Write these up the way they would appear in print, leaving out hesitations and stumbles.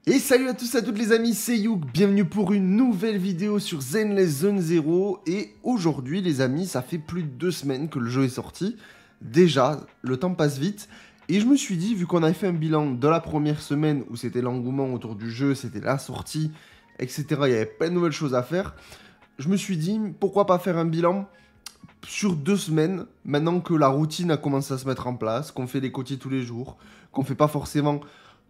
Et salut à tous et à toutes les amis, c'est Youk, bienvenue pour une nouvelle vidéo sur Zenless Zone Zero. Et aujourd'hui les amis, ça fait plus de 2 semaines que le jeu est sorti. Déjà, le temps passe vite. Et je me suis dit, vu qu'on avait fait un bilan de la première semaine où c'était l'engouement autour du jeu, c'était la sortie, etc. Il y avait plein de nouvelles choses à faire. Je me suis dit, pourquoi pas faire un bilan sur 2 semaines, maintenant que la routine a commencé à se mettre en place, qu'on fait des quotidiens tous les jours, qu'on fait pas forcément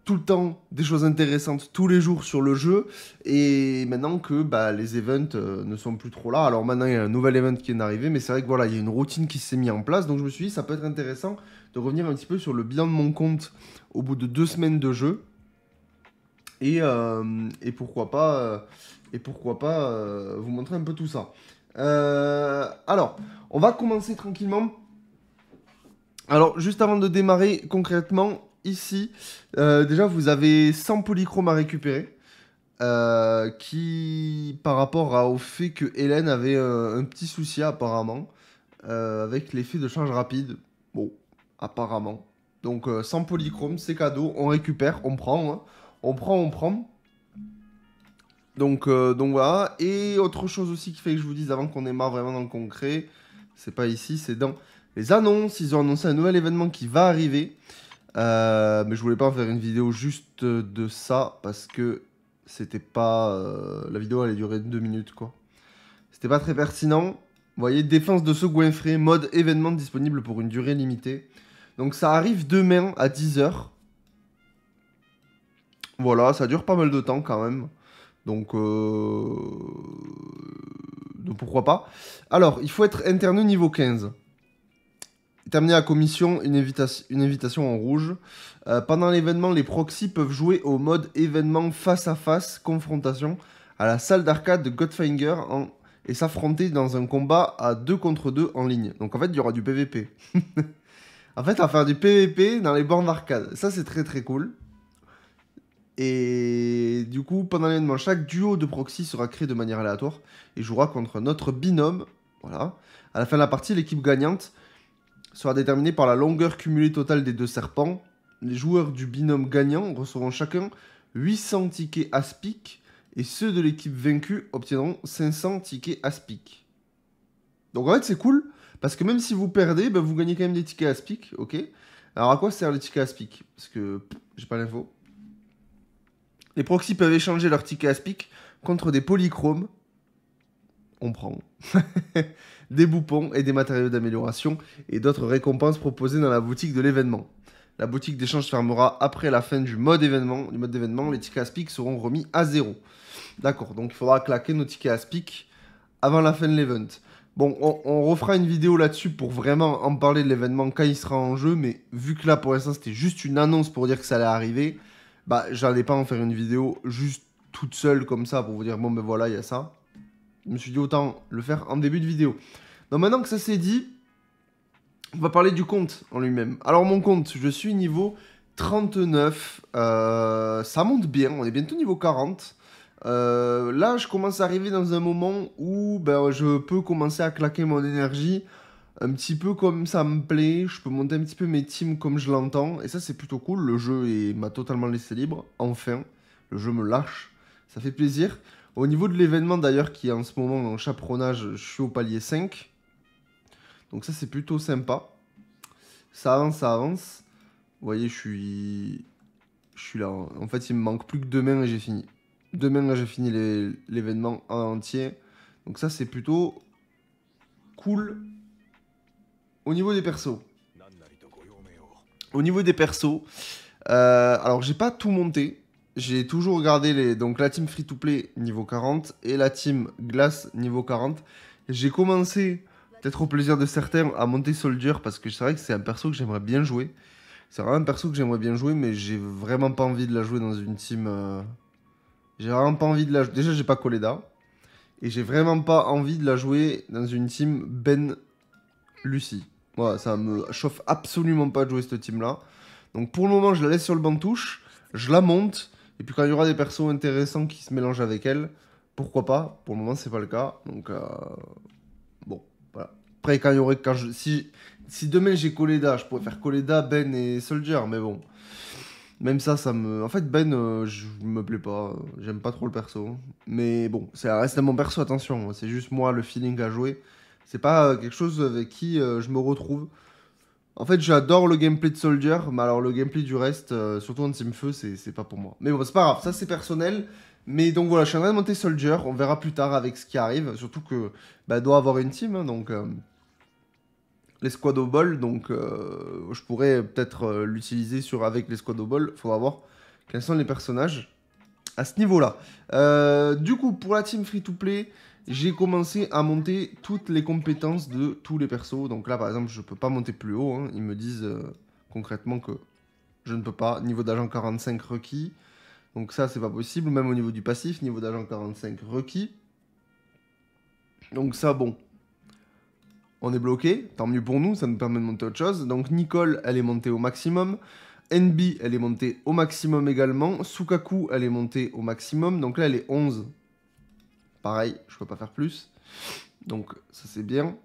tout le temps des choses intéressantes tous les jours sur le jeu, et maintenant que bah, les events ne sont plus trop là. Alors maintenant il y a un nouvel event qui est arrivé, mais c'est vrai que voilà, il y a une routine qui s'est mise en place, donc je me suis dit ça peut être intéressant de revenir un petit peu sur le bilan de mon compte au bout de 2 semaines de jeu, et pourquoi pas, vous montrer un peu tout ça. Alors, on va commencer tranquillement. Alors, juste avant de démarrer concrètement, ici, déjà vous avez 100 polychromes à récupérer. Qui, par rapport au fait que Hélène avait un petit souci apparemment, avec l'effet de change rapide. Bon, apparemment. Donc 100 polychromes, c'est cadeau, on récupère, on prend. Hein. On prend. Donc voilà. Et autre chose aussi qui fait que je vous dise avant qu'on démarre vraiment dans le concret, c'est pas ici, c'est dans les annonces. Ils ont annoncé un nouvel événement qui va arriver. Mais je voulais pas en faire une vidéo juste de ça parce que c'était pas. La vidéo allait durer 2 minutes quoi. C'était pas très pertinent. Vous voyez, défense de ce goinfré, mode événement disponible pour une durée limitée. Donc ça arrive demain à 10 h. Voilà, ça dure pas mal de temps quand même. Donc pourquoi pas. Alors, il faut être interne niveau 15. Terminer la commission, une invitation en rouge. Pendant l'événement, les proxys peuvent jouer au mode événement face à face, confrontation, à la salle d'arcade de Godfinger et s'affronter dans un combat à 2 contre 2 en ligne. Donc en fait, il y aura du PVP. En fait, on va faire du PVP dans les bornes d'arcade. Ça, c'est très très cool. Et du coup, pendant l'événement, chaque duo de proxy sera créé de manière aléatoire et jouera contre notre binôme. Voilà. À la fin de la partie, l'équipe gagnante sera déterminée par la longueur cumulée totale des 2 serpents. Les joueurs du binôme gagnant recevront chacun 800 tickets Aspic et ceux de l'équipe vaincue obtiendront 500 tickets Aspic. Donc en fait, c'est cool parce que même si vous perdez, ben, vous gagnez quand même des tickets Aspic. Ok. Alors à quoi sert les tickets Aspic? Parce que j'ai pas l'info. Les proxys peuvent échanger leurs tickets Aspic contre des polychromes. On prend. Des boupons et des matériaux d'amélioration et d'autres récompenses proposées dans la boutique de l'événement. La boutique d'échange fermera après la fin du mode événement. Du mode d'événement, les tickets Aspic seront remis à 0. D'accord, donc il faudra claquer nos tickets Aspic avant la fin de l'event. Bon, on refera une vidéo là-dessus pour vraiment en parler de l'événement quand il sera en jeu, mais vu que là pour l'instant c'était juste une annonce pour dire que ça allait arriver, bah j'allais pas en faire une vidéo juste toute seule comme ça pour vous dire bon ben voilà il y a ça. Je me suis dit autant le faire en début de vidéo. Donc maintenant que ça c'est dit, on va parler du compte en lui-même. Alors mon compte, je suis niveau 39, ça monte bien, on est bientôt niveau 40. Là je commence à arriver dans un moment où ben, je peux commencer à claquer mon énergie un petit peu comme ça me plaît, je peux monter un petit peu mes teams comme je l'entends, et ça c'est plutôt cool, le jeu m'a totalement laissé libre, enfin, le jeu me lâche, ça fait plaisir. Au niveau de l'événement d'ailleurs qui est en ce moment dans le chaperonnage, je suis au palier 5, donc ça c'est plutôt sympa, ça avance, ça avance, vous voyez je suis là, en fait il me manque plus que 2 mains et j'ai fini. 2 mains là j'ai fini l'événement en entier, donc ça c'est plutôt cool. Au niveau des persos. Au niveau des persos, alors j'ai pas tout monté. J'ai toujours regardé donc la team free-to-play niveau 40 et la team glace niveau 40. J'ai commencé, peut-être au plaisir de certains, à monter Soldier parce que c'est vrai que c'est un perso que j'aimerais bien jouer. C'est vraiment un perso que j'aimerais bien jouer, mais j'ai vraiment pas envie de la jouer dans une team. J'ai vraiment pas envie de la jouer. Déjà, j'ai pas Coleda. Et j'ai vraiment pas envie de la jouer dans une team Ben Lucie. Voilà, ça me chauffe absolument pas de jouer cette team-là. Donc pour le moment, je la laisse sur le banc de touche, je la monte, et puis quand il y aura des persos intéressants qui se mélangent avec elle, pourquoi pas. Pour le moment, c'est pas le cas. Donc bon, voilà. Après, quand il y aurait, si demain j'ai Coleda, je pourrais faire Coleda, Ben et Soldier, mais bon. Même ça me... En fait, Ben, je me plais pas. J'aime pas trop le perso. Mais bon, ça reste mon perso, attention. C'est juste moi, le feeling à jouer. C'est pas quelque chose avec qui je me retrouve. En fait, j'adore le gameplay de Soldier, mais alors le gameplay du reste, surtout en Team Feu, c'est pas pour moi. Mais bon, c'est pas grave, ça c'est personnel. Mais donc voilà, je suis en train de monter Soldier, on verra plus tard avec ce qui arrive. Surtout que bah, doit avoir une team, hein, donc les squad au bol, donc je pourrais peut-être l'utiliser avec les squad au bol. Faudra voir quels sont les personnages à ce niveau-là. Du coup, pour la team free-to-play, j'ai commencé à monter toutes les compétences de tous les persos. Donc là, par exemple, je peux pas monter plus haut, hein. Ils me disent concrètement que je ne peux pas. Niveau d'agent 45 requis. Donc ça, c'est pas possible. Même au niveau du passif, niveau d'agent 45 requis. Donc ça, bon, on est bloqué. Tant mieux pour nous, ça nous permet de monter autre chose. Donc Nicole, elle est montée au maximum. NB, elle est montée au maximum également. Sukaku, elle est montée au maximum. Donc là, elle est 11. Pareil, je peux pas faire plus. Donc ça, c'est bien.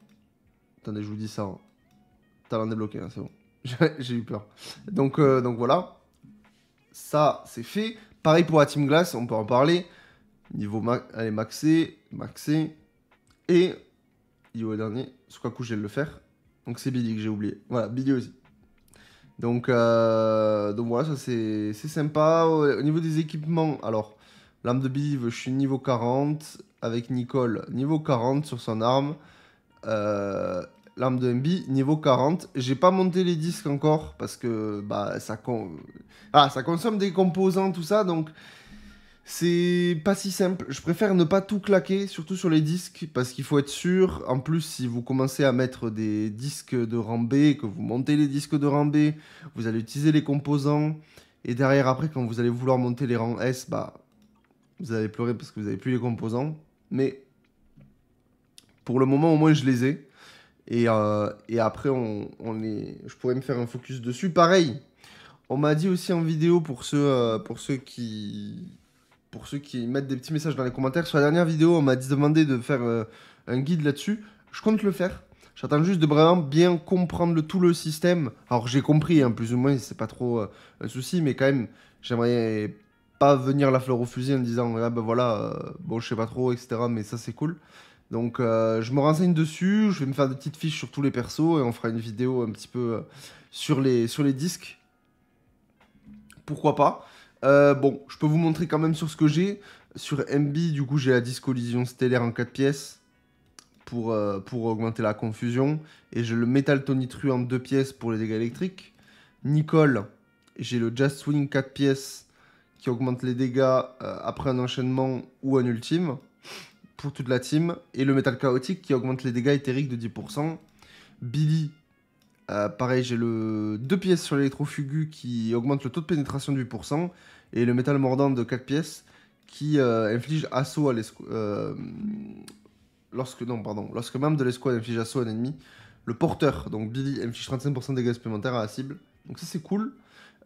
Attendez, je vous dis ça. Hein. Talent débloqué, hein, c'est bon. J'ai eu peur. Donc voilà. Ça, c'est fait. Pareil pour la Team Glass, on peut en parler. Niveau elle est maxé. Et niveau dernier, Sukaku, je vais le faire. Donc c'est Billy que j'ai oublié. Voilà, Billy aussi. Donc voilà, ça c'est sympa. Au niveau des équipements, alors, l'arme de Biv, je suis niveau 40. Avec Nicole, niveau 40 sur son arme. L'arme de MB, niveau 40. J'ai pas monté les disques encore parce que bah, ça consomme des composants, tout ça. Donc c'est pas si simple. Je préfère ne pas tout claquer, surtout sur les disques, parce qu'il faut être sûr. En plus, si vous commencez à mettre des disques de rang B, que vous montez les disques de rang B, vous allez utiliser les composants. Et derrière, après, quand vous allez vouloir monter les rangs S, bah, vous allez pleurer parce que vous n'avez plus les composants. Mais pour le moment, au moins, je les ai. Et après, je pourrais me faire un focus dessus. Pareil, on m'a dit aussi en vidéo pour ceux qui mettent des petits messages dans les commentaires, sur la dernière vidéo, on m'a demandé de faire un guide là-dessus. Je compte le faire. J'attends juste de vraiment bien comprendre tout le système. Alors j'ai compris, hein, plus ou moins, c'est pas trop un souci, mais quand même, j'aimerais pas venir la fleur au fusil en disant, ah ben voilà, bon je sais pas trop, etc. Mais ça c'est cool. Donc je me renseigne dessus, je vais me faire des petites fiches sur tous les persos et on fera une vidéo un petit peu sur les disques. Pourquoi pas. Bon, je peux vous montrer quand même sur ce que j'ai. Sur MB, du coup, j'ai la disque collision stellaire en 4 pièces pour augmenter la confusion. Et j'ai le métal tonitru en 2 pièces pour les dégâts électriques. Nicole, j'ai le Just Swing 4 pièces qui augmente les dégâts après un enchaînement ou un ultime pour toute la team. Et le métal chaotique qui augmente les dégâts éthériques de 10%. Billy, pareil, j'ai le 2 pièces sur l'électrofugu qui augmente le taux de pénétration de 8%. Et le métal mordant de 4 pièces qui inflige assaut à l'escouade. Lorsque membre de l'escouade inflige assaut à un ennemi, le porteur, donc Billy, inflige 35% de dégâts supplémentaires à la cible. Donc ça c'est cool.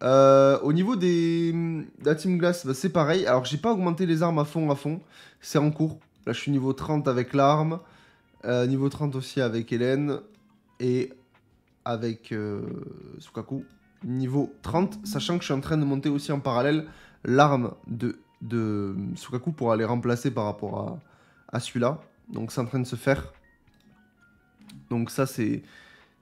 Au niveau de la Team Glass, bah, c'est pareil. Alors j'ai pas augmenté les armes à fond. C'est en cours. Là je suis niveau 30 avec l'arme. Niveau 30 aussi avec Hélène. Et avec Sukaku. Niveau 30, sachant que je suis en train de monter aussi en parallèle l'arme de Sukaku pour aller remplacer par rapport à celui-là. Donc c'est en train de se faire. Donc ça c'est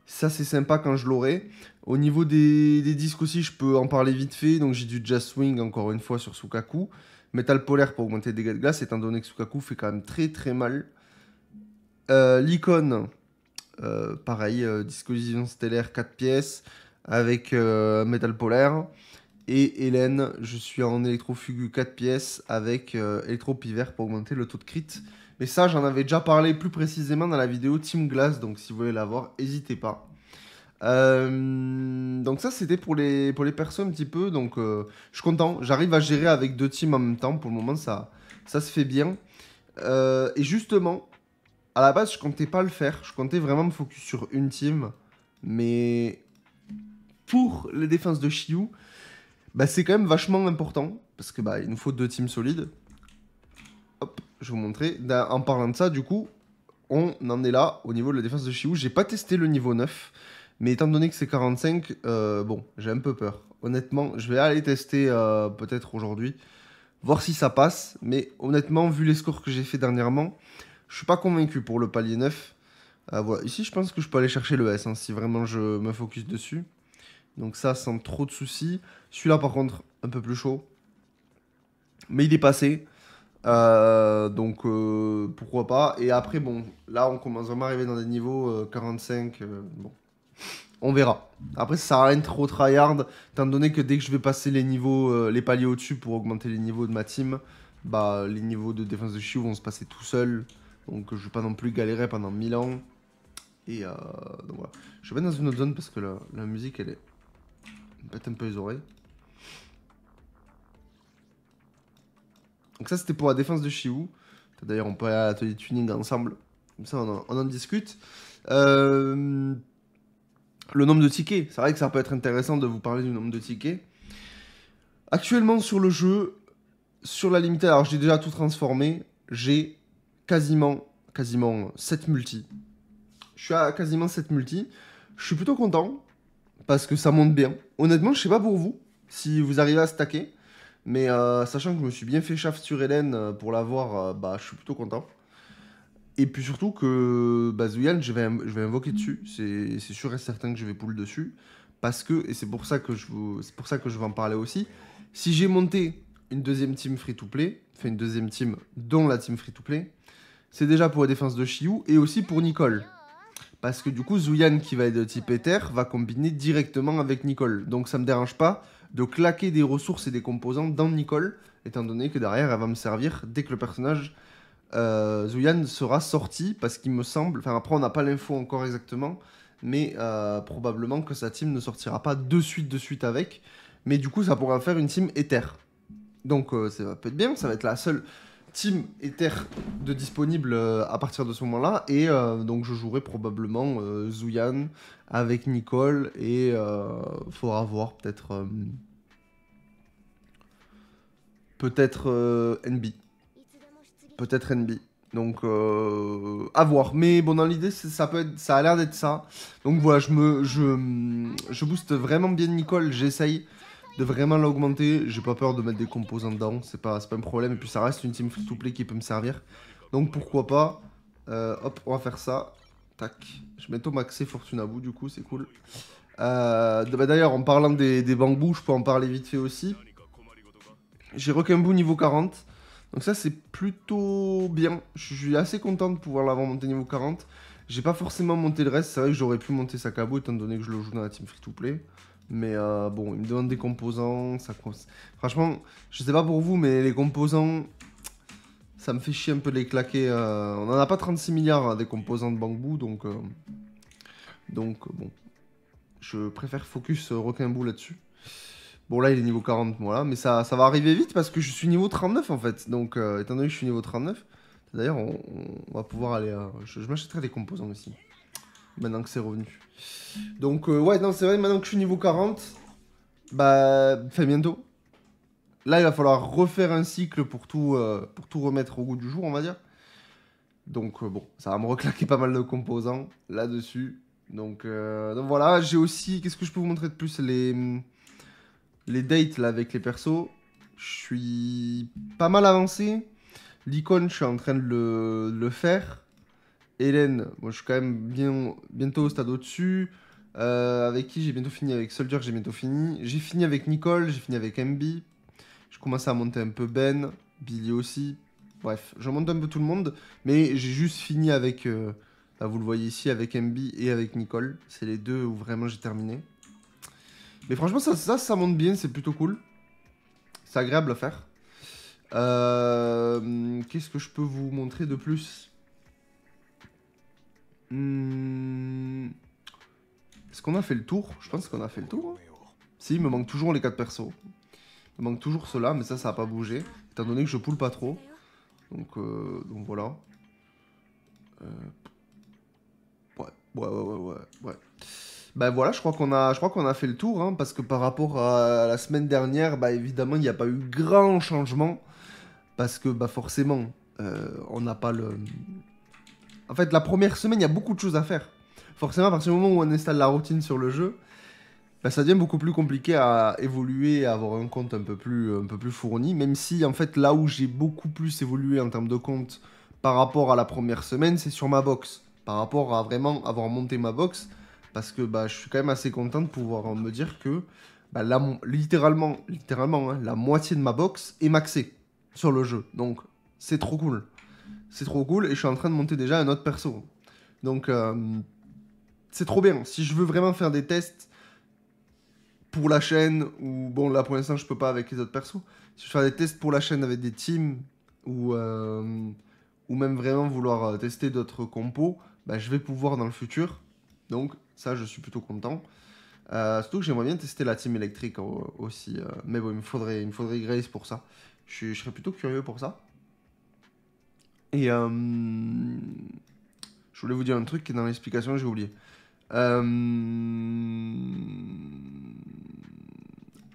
sympa quand je l'aurai. Au niveau des disques aussi, je peux en parler vite fait. Donc j'ai du Just Swing encore une fois sur Sukaku. Métal polaire pour augmenter les dégâts de glace, étant donné que Sukaku fait quand même très très mal. L'icône, pareil, disque collision stellaire 4 pièces avec métal polaire. Et Hélène, je suis en électrofugu 4 pièces avec électropivert pour augmenter le taux de crit. Mais ça, j'en avais déjà parlé plus précisément dans la vidéo Team Glass, donc si vous voulez la voir, n'hésitez pas. Donc ça, c'était pour les persos un petit peu, donc je suis content. J'arrive à gérer avec 2 teams en même temps, pour le moment, ça se fait bien. Et justement, à la base, je comptais pas le faire, je comptais vraiment me focus sur une team, mais pour les défenses de Shiyu, bah, c'est quand même vachement important, parce que bah, il nous faut 2 teams solides. Hop, je vais vous montrer. En parlant de ça, du coup, on en est là au niveau de la défense de Shiyu. J'ai pas testé le niveau 9. Mais étant donné que c'est 45, bon, j'ai un peu peur. Honnêtement, je vais aller tester peut-être aujourd'hui, voir si ça passe. Mais honnêtement, vu les scores que j'ai fait dernièrement, je suis pas convaincu pour le palier 9. Voilà. Ici, je pense que je peux aller chercher le S hein, si vraiment je me focus dessus. Donc ça, sans trop de soucis. Celui-là, par contre, un peu plus chaud. Mais il est passé. Donc pourquoi pas. Et après, bon, là, on commence vraiment à arriver dans des niveaux 45. Bon, on verra. Après, ça sert à rien de trop tryhard, étant donné que dès que je vais passer les niveaux, les paliers au-dessus pour augmenter les niveaux de ma team, bah les niveaux de défense de Chiou vont se passer tout seuls. Donc je vais pas non plus galérer pendant 1000 ans. Et donc voilà. Je vais dans une autre zone parce que la musique, elle est... me pète un peu les oreilles. Donc ça, c'était pour la défense de Chiou. D'ailleurs, on peut aller à l'atelier tuning ensemble. Comme ça, on en discute. Le nombre de tickets. C'est vrai que ça peut être intéressant de vous parler du nombre de tickets. Actuellement, sur le jeu, sur la limitée, alors j'ai déjà tout transformé. J'ai quasiment 7 multis. Je suis à quasiment 7 multis. Je suis plutôt content. Parce que ça monte bien. Honnêtement, je sais pas pour vous, si vous arrivez à stacker. Mais sachant que je me suis bien fait chaff sur Hélène pour l'avoir, bah, je suis plutôt content. Et puis surtout que bah, Zuyan, je vais invoquer dessus. C'est sûr et certain que je vais pull dessus. Parce que, et c'est pour ça que je vais en parler aussi, si j'ai monté une deuxième team free-to-play, enfin une deuxième team dont la team free-to-play, c'est déjà pour la défense de Chiou et aussi pour Nicole. Parce que du coup, Zuyan, qui va être de type Ether, va combiner directement avec Nicole. Donc ça me dérange pas de claquer des ressources et des composants dans Nicole, étant donné que derrière, elle va me servir dès que le personnage Zuyan sera sorti, parce qu'il me semble... Enfin, après, on n'a pas l'info encore exactement, mais probablement que sa team ne sortira pas de suite avec. Mais du coup, ça pourra faire une team Ether. Donc ça peut être bien, ça va être la seule team Ether de disponible à partir de ce moment-là. Et donc je jouerai probablement Zuyan avec Nicole. Et faudra voir peut-être... NB. Peut-être NB. Donc à voir. Mais bon, dans l'idée, ça a l'air d'être ça. Donc voilà, je booste vraiment bien Nicole. J'essaye de vraiment l'augmenter. J'ai pas peur de mettre des composants dedans. C'est pas un problème. Et puis ça reste une team free-to-play qui peut me servir. Donc pourquoi pas. Hop, on va faire ça. Tac. Je vais bientôt maxer Fortunabu, du coup, c'est cool. Bah, d'ailleurs, en parlant des bambous, je peux en parler vite fait aussi. J'ai Requembu niveau 40. Donc ça, c'est plutôt bien. Je suis assez content de pouvoir l'avoir monté niveau 40. J'ai pas forcément monté le reste. C'est vrai que j'aurais pu monter Sakabo, étant donné que je le joue dans la team free-to-play. Mais bon, il me demande des composants. Franchement, je sais pas pour vous, mais les composants, ça me fait chier un peu de les claquer. On en a pas 36 milliards hein, des composants de Bamboo, donc bon. Je préfère focus Requembu là-dessus. Bon, là, il est niveau 40, voilà. Mais ça va arriver vite parce que je suis niveau 39, en fait. Donc, étant donné que je suis niveau 39, d'ailleurs, on va pouvoir aller... je m'achèterai des composants aussi. Maintenant que c'est revenu. Donc, ouais, non, c'est vrai, maintenant que je suis niveau 40, bah, fait bientôt. Là, il va falloir refaire un cycle pour tout remettre au goût du jour, on va dire. Donc, bon, ça va me reclaquer pas mal de composants là-dessus. Donc voilà, j'ai aussi... Qu'est-ce que je peux vous montrer de plus? Les dates là avec les persos, je suis pas mal avancé. L'icône, je suis en train de le faire. Hélène, moi je suis quand même bientôt au stade au-dessus. Avec qui j'ai bientôt fini? Avec Soldier, j'ai bientôt fini. J'ai fini avec Nicole, j'ai fini avec MB. Je commence à monter un peu Ben, Billy aussi. Bref, je monte un peu tout le monde. Mais j'ai juste fini avec, là, vous le voyez ici, avec MB et avec Nicole. C'est les deux où vraiment j'ai terminé. Mais franchement, ça monte bien, c'est plutôt cool. C'est agréable à faire. Qu'est-ce que je peux vous montrer de plus? Est-ce qu'on a fait le tour? Je pense qu'on a fait le tour. Hein. Si, il me manque toujours les 4 persos. Il me manque toujours ceux-là, mais ça va pas bouger. Étant donné que je poule pas trop. Donc voilà. Ouais. Bah voilà, je crois qu'on a fait le tour, hein, parce que par rapport à la semaine dernière, bah évidemment, il n'y a pas eu grand changement. Parce que bah forcément, on n'a pas le... En fait, la première semaine, il y a beaucoup de choses à faire. forcément, à partir du moment où on installe la routine sur le jeu, bah, ça devient beaucoup plus compliqué à évoluer, à avoir un compte un peu plus fourni. Même si, en fait, là où j'ai beaucoup plus évolué en termes de compte par rapport à la première semaine, c'est sur ma box. Par rapport à vraiment avoir monté ma box. Parce que bah, je suis quand même assez content de pouvoir me dire que bah, là, littéralement, hein, la moitié de ma box est maxée sur le jeu. Donc, c'est trop cool. C'est trop cool et je suis en train de monter déjà un autre perso. Donc, c'est trop bien. Si je veux vraiment faire des tests pour la chaîne, ou bon, là pour l'instant, je peux pas avec les autres persos. Si je fais des tests pour la chaîne avec des teams, ou même vraiment vouloir tester d'autres compos, bah, je vais pouvoir dans le futur. Donc, ça, je suis plutôt content. Surtout que j'aimerais bien tester la team électrique aussi. Mais bon, il me faudrait Grace pour ça. Je serais plutôt curieux pour ça. Et je voulais vous dire un truc qui est dans l'explication, j'ai oublié.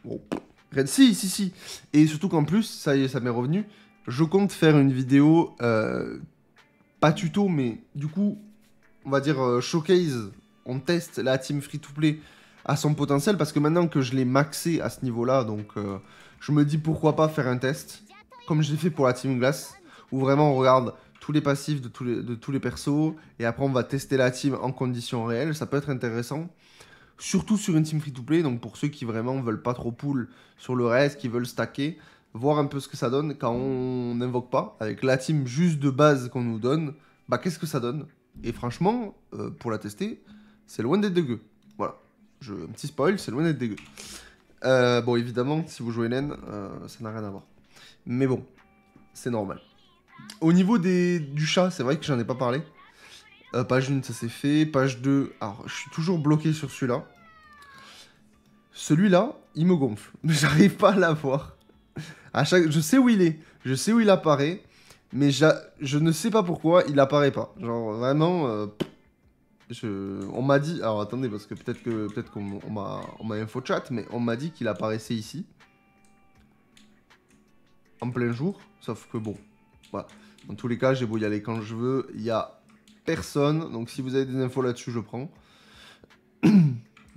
Bon. Si. Et surtout qu'en plus, ça y est, ça m'est revenu. Je compte faire une vidéo, pas tuto, mais du coup, on va dire showcase. On teste la team free-to-play à son potentiel parce que maintenant que je l'ai maxé à ce niveau-là, donc je me dis pourquoi pas faire un test, comme je l'ai fait pour la team glace, où vraiment on regarde tous les passifs de tous les persos, et après on va tester la team en conditions réelles, ça peut être intéressant. Surtout sur une team free-to-play, donc pour ceux qui vraiment veulent pas trop pull sur le reste, qui veulent stacker, voir un peu ce que ça donne quand on n'invoque pas, avec la team juste de base qu'on nous donne, bah qu'est-ce que ça donne. Et franchement, pour la tester, c'est loin d'être dégueu. Voilà, un petit spoil, c'est loin d'être dégueu. Bon, évidemment, si vous jouez naine, ça n'a rien à voir. Mais bon, c'est normal. Au niveau du chat, c'est vrai que j'en ai pas parlé. Page 1, ça c'est fait. Page 2, alors je suis toujours bloqué sur celui-là. Celui-là, il me gonfle. J'arrive pas à l'avoir. Je sais où il est, je sais où il apparaît, mais je ne sais pas pourquoi il apparaît pas. Genre vraiment, on m'a dit. Alors attendez, parce que peut-être qu'on m'a info chat, mais on m'a dit qu'il apparaissait ici. En plein jour, sauf que bon, voilà. Dans tous les cas, j'ai beau y aller quand je veux, il y a personne, donc si vous avez des infos là-dessus, je prends.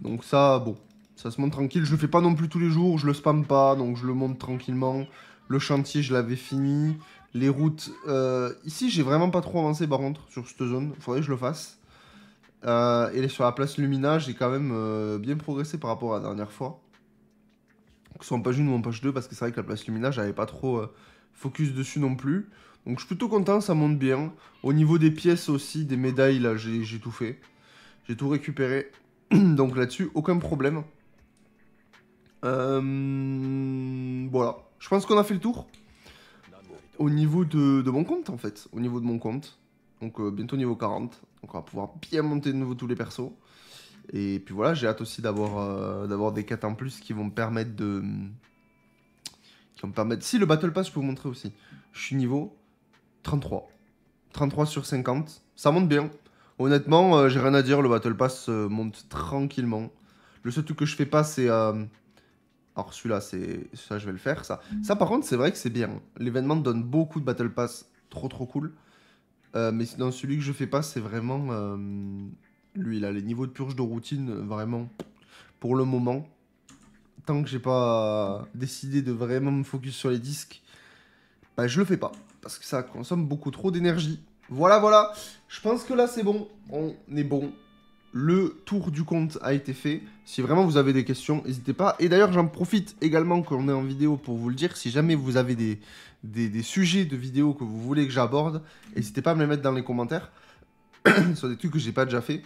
Donc ça, bon, ça se monte tranquille. Je le fais pas non plus tous les jours, je le spamme pas, donc je le monte tranquillement. Le chantier, je l'avais fini. Les routes, ici, j'ai vraiment pas trop avancé par contre sur cette zone. Faudrait que je le fasse. Et sur la place Lumina, j'ai quand même bien progressé par rapport à la dernière fois. Que ce soit en page 1 ou en page 2, parce que c'est vrai que la place Lumina, j'avais pas trop focus dessus non plus. Donc je suis plutôt content, ça monte bien. Au niveau des pièces aussi, des médailles, là, j'ai tout fait. J'ai tout récupéré. Donc là-dessus, aucun problème. Voilà. Je pense qu'on a fait le tour. Au niveau de mon compte, en fait. Au niveau de mon compte. Donc bientôt niveau 40. Donc on va pouvoir bien monter de nouveau tous les persos. Et puis voilà, j'ai hâte aussi d'avoir des quêtes en plus qui vont me permettre de... Si, le Battle Pass, je peux vous montrer aussi. Je suis niveau 33. 33 sur 50. Ça monte bien. Honnêtement, j'ai rien à dire. Le Battle Pass monte tranquillement. Le seul truc que je fais pas, c'est... Alors celui-là, ça, je vais le faire. Ça par contre, c'est vrai que c'est bien. L'événement donne beaucoup de Battle Pass. Trop cool. Mais sinon, celui que je fais pas, c'est vraiment... Lui, il a les niveaux de purge de routine, vraiment, pour le moment. Tant que j'ai pas décidé de vraiment me focus sur les disques, bah je le fais pas. Parce que ça consomme beaucoup trop d'énergie. Voilà. Je pense que là, c'est bon. On est bon. Le tour du compte a été fait. Si vraiment vous avez des questions, n'hésitez pas. Et d'ailleurs, j'en profite également qu'on est en vidéo pour vous le dire. Si jamais vous avez des sujets de vidéos que vous voulez que j'aborde, n'hésitez pas à me les mettre dans les commentaires. Sur des trucs que j'ai pas déjà fait.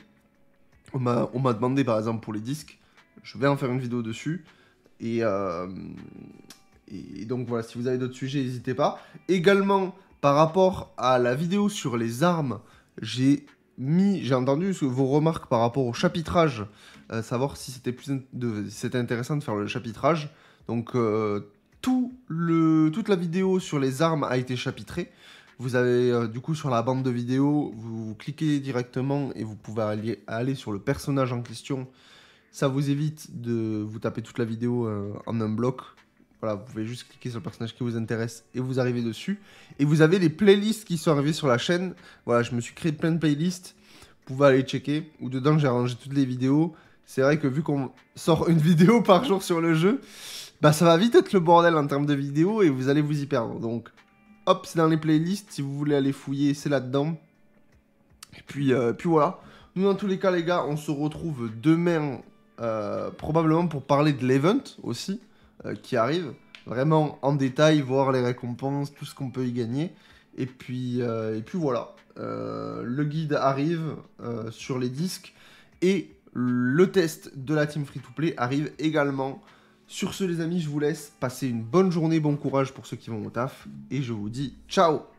On m'a demandé par exemple pour les disques. Je vais en faire une vidéo dessus. Et donc voilà, si vous avez d'autres sujets, n'hésitez pas. Également, par rapport à la vidéo sur les armes, j'ai entendu vos remarques par rapport au chapitrage, savoir si c'était intéressant de faire le chapitrage. Donc toute la vidéo sur les armes a été chapitrée. Vous avez du coup sur la bande de vidéo, vous cliquez directement et vous pouvez aller sur le personnage en question. Ça vous évite de vous taper toute la vidéo en un bloc. Voilà, vous pouvez juste cliquer sur le personnage qui vous intéresse et vous arrivez dessus. Et vous avez les playlists qui sont arrivées sur la chaîne. Voilà, je me suis créé plein de playlists pouvez aller checker, où dedans j'ai rangé toutes les vidéos. C'est vrai que vu qu'on sort une vidéo par jour sur le jeu, bah ça va vite être le bordel en termes de vidéos et vous allez vous y perdre. Donc hop, c'est dans les playlists, si vous voulez aller fouiller, c'est là-dedans. Et puis voilà. Nous dans tous les cas les gars, on se retrouve demain probablement pour parler de l'event aussi, qui arrive. Vraiment en détail, voir les récompenses, tout ce qu'on peut y gagner. Et puis voilà. Le guide arrive sur les disques. Et le test de la team free-to-play arrive également. Sur ce les amis, je vous laisse. Passer une bonne journée, bon courage pour ceux qui vont au taf. Et je vous dis ciao!